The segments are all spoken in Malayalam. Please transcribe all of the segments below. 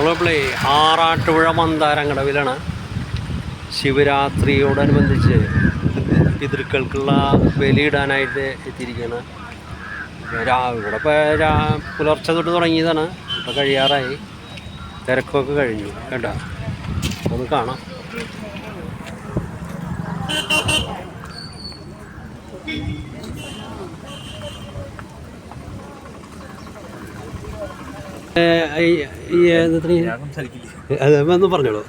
നമ്മളിപ്പോഴേ ആറാട്ടുപുഴ മന്ദാരങ്കടവിലാണ്. ശിവരാത്രിയോടനുബന്ധിച്ച് പിതൃക്കൾക്കുള്ള ബലിയിടാനായിട്ട് എത്തിയിരിക്കുകയാണ്. ഇവിടെ ഇപ്പോൾ പുലർച്ചെ തൊട്ട് തുടങ്ങിയതാണ്. ഇപ്പോൾ കഴിയാറായി, തിരക്കൊക്കെ കഴിഞ്ഞു കേട്ടോ. ഒന്ന് കാണാം. അതൊന്ന് പറഞ്ഞോളൂ.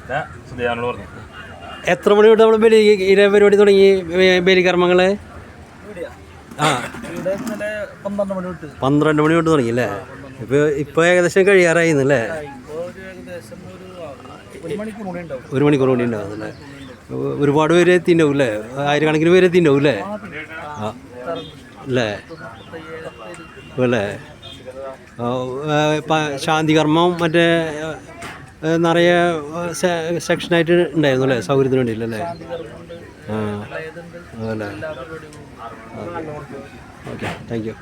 എത്ര മണി തൊട്ട് നമ്മൾ ബലി പരിപാടി തുടങ്ങി? ബലികർമ്മങ്ങൾ 12 മണി തൊട്ട് തുടങ്ങി അല്ലേ? ഇപ്പൊ ഏകദേശം കഴിയാറായിന്നല്ലേ? 1 മണിക്കൂർ കൂടി ഉണ്ടാവും അല്ലേ? ഒരുപാട് പേര് എത്തിണ്ടാവും അല്ലേ? ആയിരക്കണക്കിന് പേര് എത്തിണ്ടാവും അല്ലേ? അല്ലേ അല്ലേ? ശാന്തികർമ്മം മറ്റേ നിറയെ സെക്ഷനായിട്ട് ഉണ്ടായിരുന്നു അല്ലേ? സൗകര്യത്തിന് വേണ്ടിയില്ലല്ലേ? അല്ലേ? Okay, thank you.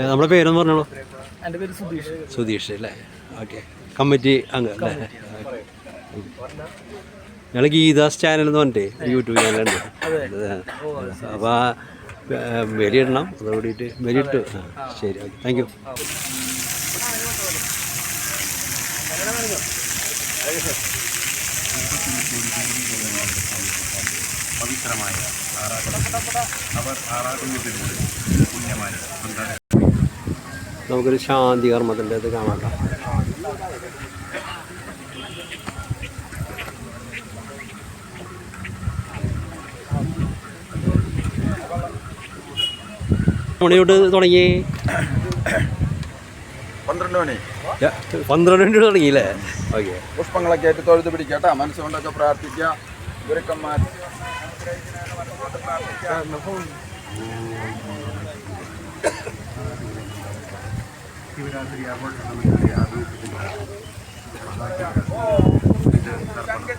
നമ്മുടെ പേരൊന്ന് പറഞ്ഞോളൂ. എൻ്റെ പേര് സുധീഷ് അല്ലേ? ഓക്കെ, കമ്മിറ്റി അംഗം അല്ലേ? ഞങ്ങൾ ഗീതാസ് ചാനൽ എന്ന് പറഞ്ഞിട്ട് യൂട്യൂബ് ചാനലുണ്ട്. അപ്പോൾ ബലിയിടണം, അതോടിയിട്ട് ബലിയിട്ടു. ശരി, ഓക്കെ, താങ്ക് യു. പവിത്രമായ നമുക്കൊരു ശാന്തി കർമ്മത്തിൻ്റെ ഇത് കാണാം. മണി തൊട്ട് തുടങ്ങി? 12 മണി. 12 മണി തുടങ്ങിയില്ലേ? ഓക്കെ. പുഷ്പങ്ങളൊക്കെ ആയിട്ട് തൊഴുത് പിടിക്കട്ടെ. മനസ്സുകൊണ്ടൊക്കെ പ്രാർത്ഥിക്കുക. ഗുരുക്കന്മാർ ശിവരാത്രി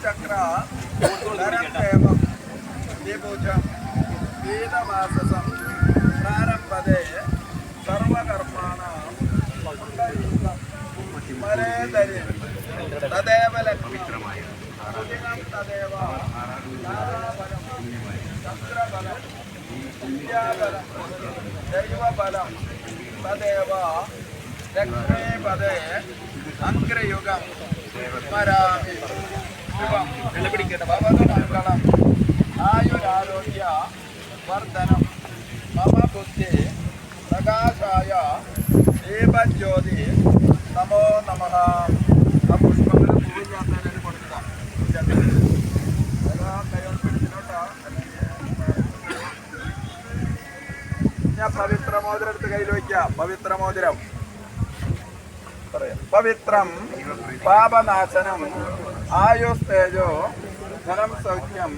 ചക്ര പ്രാരംഭതേ സർവകർമാണ തദേവ ലക്ഷ്മി തദേവ ചന്ദ്രബലം വിദ്യാബലം ദൈവബലം തദേവ ലക്ഷ്മീപദേ അഗ്രയുഗം സ്മരാമി ശുഭം ഭവതുമംഗളം ആയുരാരോഗ്യ വർദ്ധനം മമ ബുദ്ധി പ്രകാശായ ദീപജ്യോതി നമോ നമഃ. ആ പുഷ്പങ്ങൾ പൂവില്ലാത്തതിന് കൊടുക്കുക. ഞാൻ പവിത്രമോതിരം എടുത്ത് കയ്യിൽ വയ്ക്കാം. പവിത്രമോതിരം പറയാം. പവിത്രം പാപനാശനം ആയുസ്തേജോ ധനം സൗഖ്യം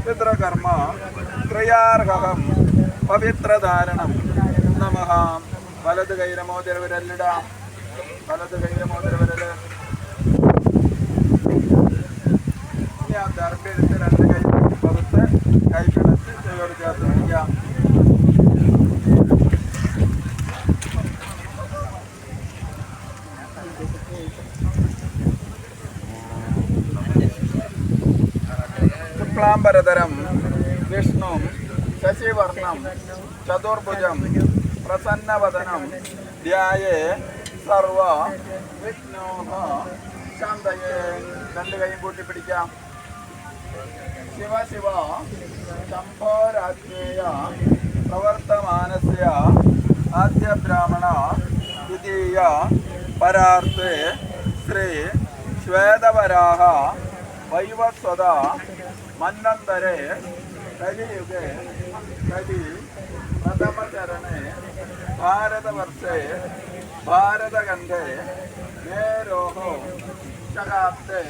പിതൃകർമ്മ ക്രിയാർഹം പവിത്രധാരണം നമഃ. വലത് കൈയിലെ മോതിര വിരലിടാം. വലത് കൈയിലെ മോതിര വിരല്. ഇനി ആ ദർഭയെടുത്ത് 2 കൈ പകുത്ത് കൈ പിണച്ച് ചെവിയോട് ചേർത്ത് വയ്ക്കാം. ശുക്ലാംബരധരം വിഷ്ണു ശശിവർണം ചതുർഭുജം പ്രസന്നവദനം ധ്യായേ സർവ വിഘ്നോഃ ശാന്തയേ. 2 കൈയും കൂട്ടി പിടിക്കാം. ശിവ ശിവ ശംഭോരാജ്ഞേയ പ്രവർത്തമാനസ്യ ആദ്യ ബ്രാഹ്മണ ദ്വിതീയ പരാർത്തേ ശ്രീ ശ്വേതവരാഹ വൈവസ്വത മന്നന്തരേ കലിയുഗേ കലി പ്രഥമചരണേ ഭാരതവർഷേ ഭാരതഖണ്ഡേ മേരോः ശകാബ്ദേ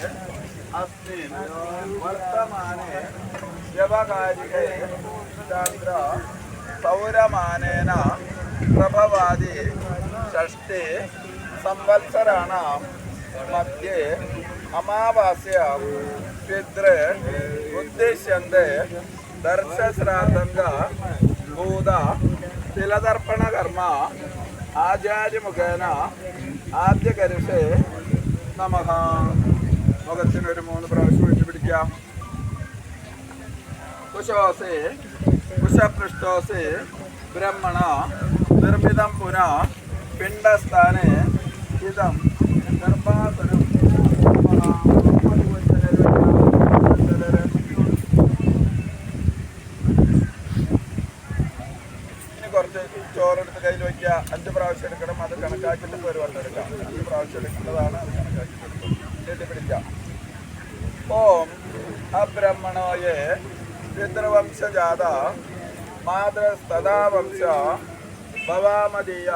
അസ്മിൻ വർത്തമാനെ വ്യവകാരികേ ചന്ദ്ര സൗരമാനേന പ്രഭവാദി ഷഷ്ഠി സംവത്സരാണാം മധ്യേ അമാവാസ്യാം പിതൃ ഉദ്ദിശ്യന്തെ ദർശശ്രാദ്ധംഗ ഭൂത തിലതർപ്പണ കർമ്മ ആചാര്യമുഖേന ആദ്യകരുഷേ നമഃ. മുഖത്തിനൊരു 3 പ്രാവശ്യം വെച്ച് പിടിക്കാം. കുശോസേ കുശപൃഷ്ടോസേ ബ്രഹ്മണ നിർമ്മിതം പുനഃ പിണ്ഡസ്ഥാനെ ഇതം ഗർഭാസനം. കുറച്ച് ചോറെടുത്ത് കയ്യിൽ വയ്ക്കുക. 5 പ്രാവശ്യം എടുക്കണം. അത് കണക്കാക്കിയിട്ട് ഇപ്പോൾ ഒരു വട്ടം എടുക്കാം. 5 പ്രാവശ്യം എടുക്കേണ്ടതാണ്. അത് കണക്കാക്കിയിട്ട് എടുക്കും. കെട്ടിപ്പിടിക്കാം. ഓം അബ്രഹ്മണോയേ പിതൃവംശജാത മാതൃസ്തദാ വംശ ഭവാമദീയ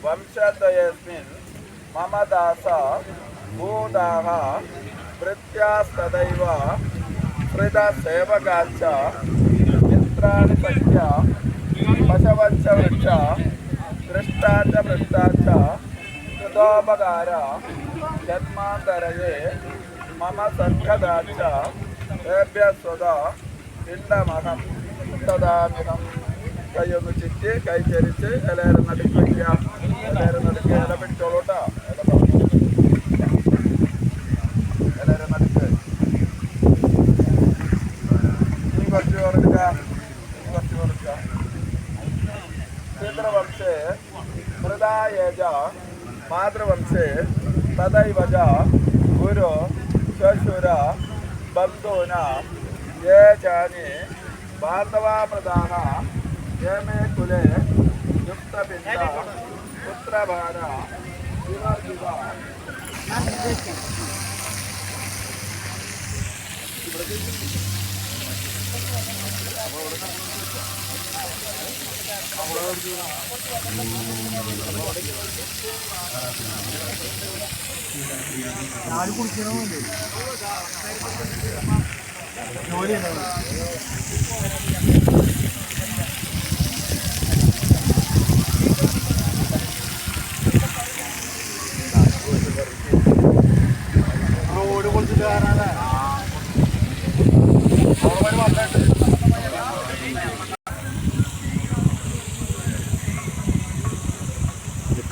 വംശദ്വയസ്മിൻ മമ ദാസ ഭൂതാഹ ഭൃത്യാസ്തദൈവ ഹൃദസേവകാച്ച മിത്രാണി സഖ്യ പശവഞ്ച വൃക്ഷ ദൃഷ്ടാച്ച പൃഷ്ടാച്ച കൃതോപകാര ജന്മാന്തരയെ മമ സഖദാച്ച ഏഭ്യസ്വത പിണ്ഡമഹം തദാമിഹം. കൈയൊന്ന് ചുറ്റി കൈ ചരിച്ച് ഇലയുടെ നടുക്ക് വയ്ക്കാം. ഇലയുടെ നടുക്ക് ഇല പിടിച്ചോളൂട്ടാ. ഇലയുടെ നടുക്ക് ഇനി കുറച്ച് ചോറെടുക്കാം. കുറച്ച് ചോറെടുക്കാം. പിതൃവംശേ മൃതായേജ മാതൃവംശേ തദൈവജ ഗുരു ശ്വശുര ബന്ധൂനാം യേ ചാനി ബാന്ധവാമൃതാഃ യേ മേ കുലേ യുക്തപിണ്ഡ പുത്രഭാര വിവർജിത. റോഡ് കൊടുത്തിട്ട് കാരണല്ലേ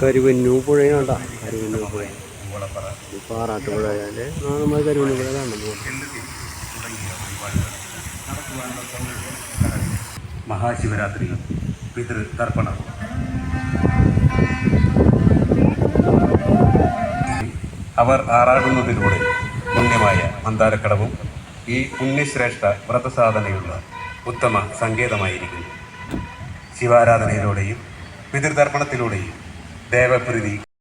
കരുവന്നൂ പുഴയാണ്ടാ. കരുവന്നൂ പുഴ ഇപ്പോൾ ആറാട്ടുപുഴ ആയാലേ നമ്മൾ കരുവന്നൂ പുഴ കാണുന്നു. മഹാശിവരാത്രി പിതൃതർപ്പണം. അവർ ആറാടുന്നതിലൂടെ പുണ്യമായ മന്ദാരക്കടവും ഈ പുണ്യശ്രേഷ്ഠ വ്രതസാധനയുള്ള ഉത്തമ സങ്കേതമായിരിക്കുന്നു. ശിവാരാധനയിലൂടെയും പിതൃതർപ്പണത്തിലൂടെയും ദേവപ്രീതി